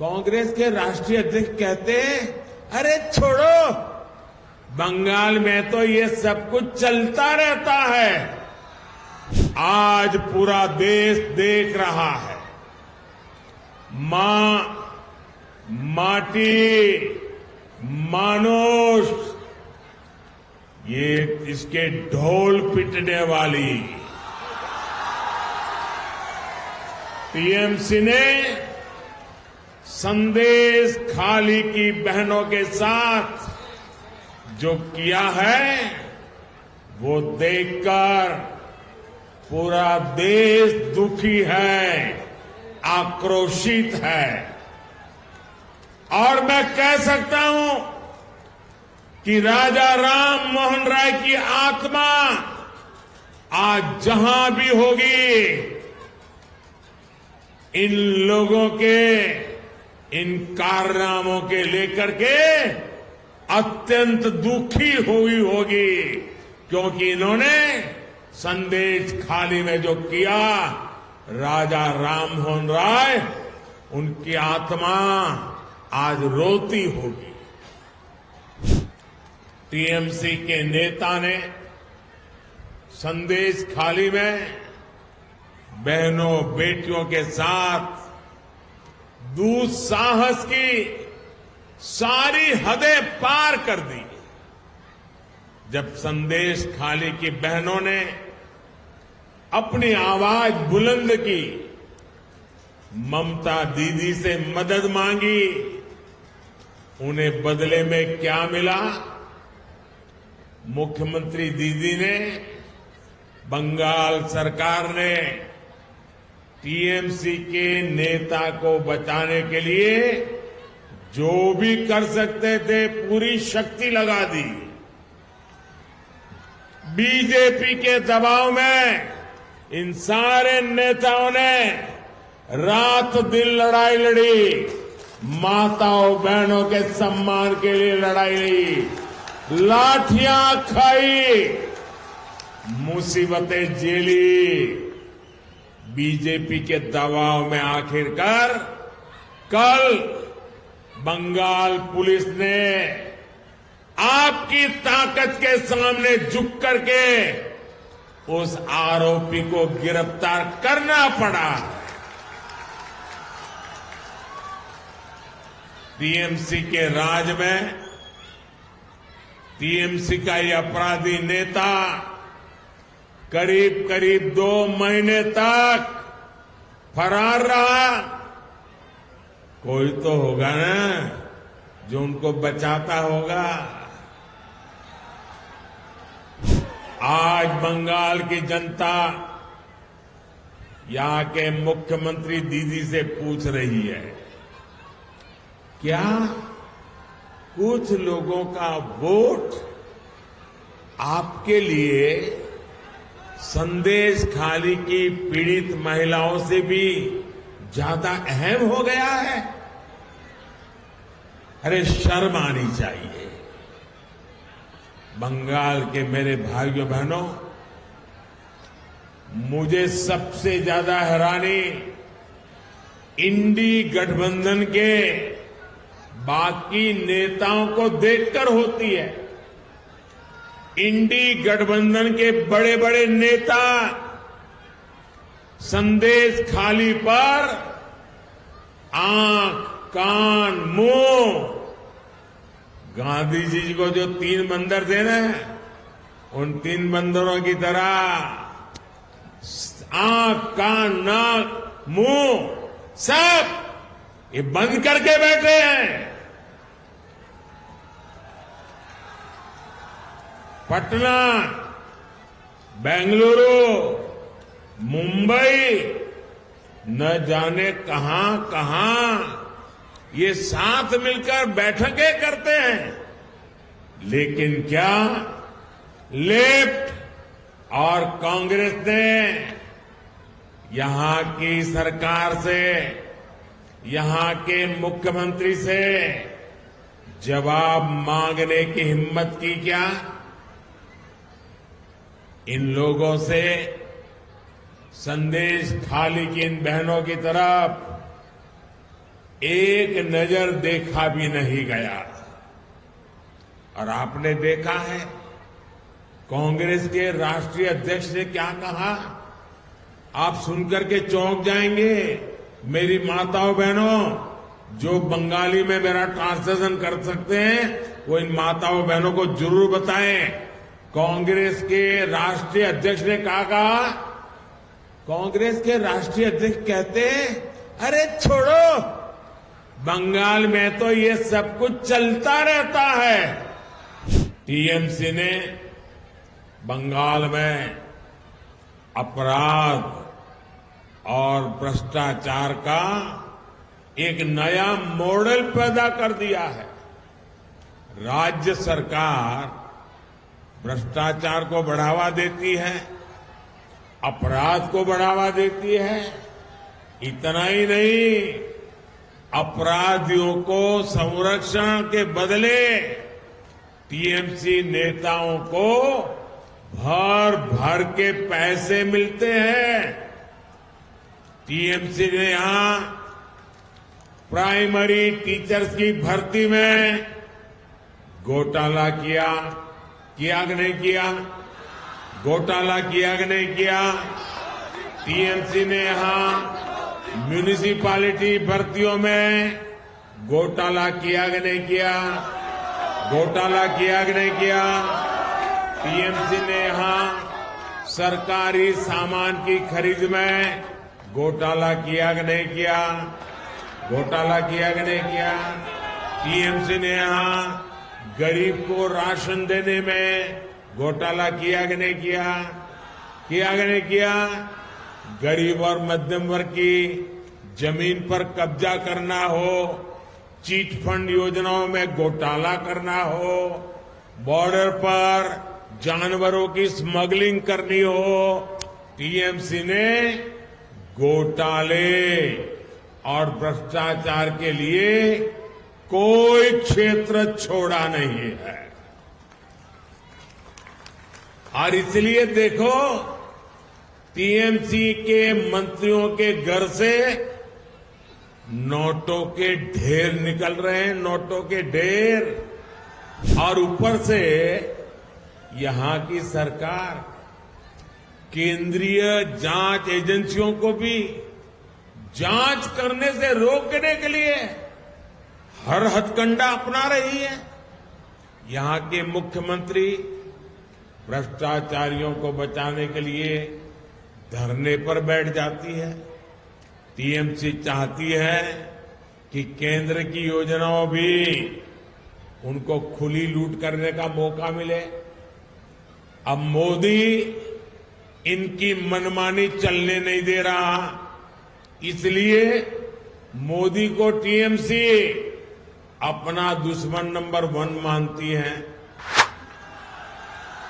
कांग्रेस के राष्ट्रीय अध्यक्ष कहते हैं, अरे छोड़ो, बंगाल में तो ये सब कुछ चलता रहता है। आज पूरा देश देख रहा है, मां, माटी, मानुष, ये इसके ढोल पिटने वाली टीएमसी ने संदेश खाली की बहनों के साथ जो किया है वो देखकर पूरा देश दुखी है, आक्रोशित है। और मैं कह सकता हूं कि राजा राम मोहन राय की आत्मा आज जहां भी होगी, इन लोगों के इन कारनामों के लेकर के अत्यंत दुखी हुई होगी, क्योंकि इन्होंने संदेश खाली में जो किया, राजा राम मोहन राय, उनकी आत्मा आज रोती होगी। टीएमसी के नेता ने संदेश खाली में बहनों बेटियों के साथ दुस्साहस की सारी हदें पार कर दी। जब संदेश खाली की बहनों ने अपनी आवाज बुलंद की, ममता दीदी से मदद मांगी, उन्हें बदले में क्या मिला? मुख्यमंत्री दीदी ने, बंगाल सरकार ने टीएमसी के नेता को बचाने के लिए जो भी कर सकते थे पूरी शक्ति लगा दी। बीजेपी के दबाव में इन सारे नेताओं ने रात दिन लड़ाई लड़ी, माताओं बहनों के सम्मान के लिए लड़ाई लड़ी, लाठियां खाई, मुसीबतें झेली। बीजेपी के दबाव में आखिरकार कल बंगाल पुलिस ने आपकी ताकत के सामने झुक करके उस आरोपी को गिरफ्तार करना पड़ा। टीएमसी के राज में टीएमसी का ये अपराधी नेता करीब करीब 2 महीने तक फरार रहा। कोई तो होगा ना जो उनको बचाता होगा। आज बंगाल की जनता यहां के मुख्यमंत्री दीदी से पूछ रही है, क्या कुछ लोगों का वोट आपके लिए संदेश खाली की पीड़ित महिलाओं से भी ज्यादा अहम हो गया है? अरे शर्म आनी चाहिए। बंगाल के मेरे भाइयों बहनों, मुझे सबसे ज्यादा हैरानी इंडी गठबंधन के बाकी नेताओं को देखकर होती है। इंडी गठबंधन के बड़े बड़े नेता संदेश खाली पर आंख, कान, मुंह, गांधी जी को जो 3 बंदर थे ना, उन 3 बंदरों की तरह आंख, कान, नाक, मुंह सब ये बंद करके बैठे हैं। पटना, बेंगलुरु, मुंबई, न जाने कहां कहां ये साथ मिलकर बैठकें करते हैं, लेकिन क्या लेफ्ट और कांग्रेस ने यहां की सरकार से, यहां के मुख्यमंत्री से जवाब मांगने की हिम्मत की क्या? इन लोगों से संदेश खाली की इन बहनों की तरफ एक नजर देखा भी नहीं गया। और आपने देखा है कांग्रेस के राष्ट्रीय अध्यक्ष ने क्या कहा, आप सुनकर के चौंक जाएंगे। मेरी माताओं बहनों, जो बंगाली में मेरा ट्रांसलेशन कर सकते हैं वो इन माताओं बहनों को जरूर बताएं। कांग्रेस के राष्ट्रीय अध्यक्ष ने कहा, कांग्रेस के राष्ट्रीय अध्यक्ष कहते हैं, अरे छोड़ो, बंगाल में तो ये सब कुछ चलता रहता है। टीएमसी ने बंगाल में अपराध और भ्रष्टाचार का एक नया मॉडल पैदा कर दिया है। राज्य सरकार भ्रष्टाचार को बढ़ावा देती है, अपराध को बढ़ावा देती है। इतना ही नहीं, अपराधियों को संरक्षण के बदले टीएमसी नेताओं को भर भर के पैसे मिलते हैं। टीएमसी ने यहां प्राइमरी टीचर्स की भर्ती में घोटाला किया कि नहीं किया? घोटाला किया कि नहीं किया? टीएमसी ने यहां म्यूनिसिपैलिटी भर्तियों में घोटाला किया कि नहीं किया? घोटाला किया कि नहीं किया? टीएमसी ने यहां सरकारी सामान की खरीद में घोटाला किया कि नहीं किया? घोटाला किया कि नहीं किया? टीएमसी ने यहां गरीब को राशन देने में घोटाला किया कि नहीं किया? किया कि नहीं किया? गरीब और मध्यम वर्ग की जमीन पर कब्जा करना हो, चीट फंड योजनाओं में घोटाला करना हो, बॉर्डर पर जानवरों की स्मगलिंग करनी हो, टीएमसी ने घोटाले और भ्रष्टाचार के लिए कोई क्षेत्र छोड़ा नहीं है। और इसलिए देखो, टीएमसी के मंत्रियों के घर से नोटों के ढेर निकल रहे हैं, नोटों के ढेर। और ऊपर से यहां की सरकार केंद्रीय जांच एजेंसियों को भी जांच करने से रोकने के लिए हर हथकंडा अपना रही है। यहां के मुख्यमंत्री भ्रष्टाचारियों को बचाने के लिए धरने पर बैठ जाती है। टीएमसी चाहती है कि केंद्र की योजनाओं भी उनको खुली लूट करने का मौका मिले। अब मोदी इनकी मनमानी चलने नहीं दे रहा, इसलिए मोदी को टीएमसी अपना दुश्मन नंबर 1 मानती है।